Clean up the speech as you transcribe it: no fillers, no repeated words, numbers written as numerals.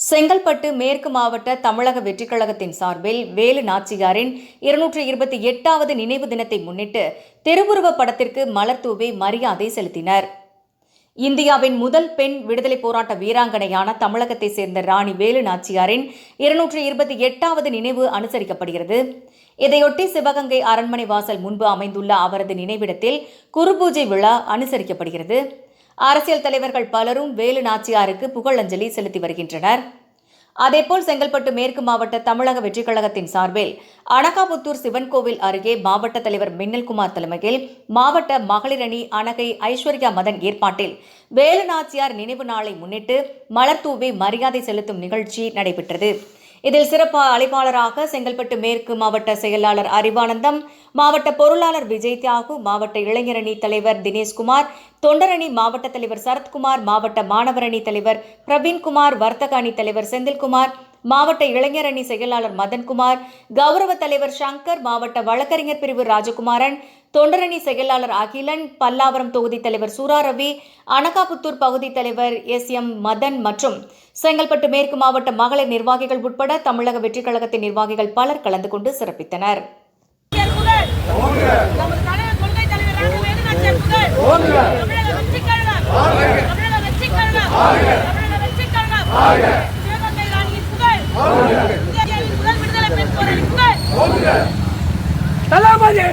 செங்கல்பட்டு மேற்கு மாவட்ட தமிழக வெற்றிக் கழகத்தின் சார்பில் வேலு நாச்சியாரின் 228வது நினைவு தினத்தை முன்னிட்டு திருவுருவப் படத்திற்கு மலர் தூவி மரியாதை செலுத்தினர். இந்தியாவின் முதல் பெண் விடுதலை போராட்ட வீராங்கனையான தமிழகத்தைச் சேர்ந்த ராணி வேலு நாச்சியாரின் 228வது நினைவு அனுசரிக்கப்படுகிறது. இதையொட்டி சிவகங்கை அரண்மனை வாசல் முன்பு அமைந்துள்ள அவரது நினைவிடத்தில் குருபூஜை விழா அனுசரிக்கப்படுகிறது. அரசியல் தலைவர்கள் பலரும் வேலு நாச்சியாருக்கு புகழஞ்சலி செலுத்தி வருகின்றனர். அதேபோல் செங்கல்பட்டு மேற்கு மாவட்ட தமிழக வெற்றிக் கழகத்தின் சார்பில் அனகாபுத்தூர் சிவன் கோவில் அருகே மாவட்ட தலைவர் மின்னல்குமார் தலைமையில் மாவட்ட மகளிர் அணி அனகை ஐஸ்வர்யா மதன் ஏற்பாட்டில் வேலு நாச்சியார் நினைவு நாளை முன்னிட்டு மலர் தூவி மரியாதை செலுத்தும் நிகழ்ச்சி நடைபெற்றது. இதில் சிறப்பு அழைப்பாளராக செங்கல்பட்டு மேற்கு மாவட்ட செயலாளர் அறிவானந்தம், மாவட்ட பொருளாளர் விஜய் தியாகு, மாவட்ட இளைஞரணி தலைவர் தினேஷ்குமார், தொண்டரணி மாவட்ட தலைவர் சரத்குமார், மாவட்ட மாணவரணி தலைவர் பிரவீன்குமார், வர்த்தக அணி தலைவர் செந்தில்குமார், மாவட்ட இளைஞரணி செயலாளர் மதன்குமார், கௌரவ தலைவர் சங்கர், மாவட்ட வழக்கறிஞர் பிரிவு ராஜகுமாரன், தொண்டரணி செயலாளர் அகிலன், பல்லாவரம் தொகுதி தலைவர் சூராரவி, அனகாபுத்தூர் பகுதி தலைவர் எஸ்.எம். மதன் மற்றும் செங்கல்பட்டு மேற்கு மாவட்ட மகளிர் நிர்வாகிகள் உட்பட தமிழக வெற்றிக் கழகத்தின் நிர்வாகிகள் பலர் கலந்து கொண்டு சிறப்பித்தனர். தளபதி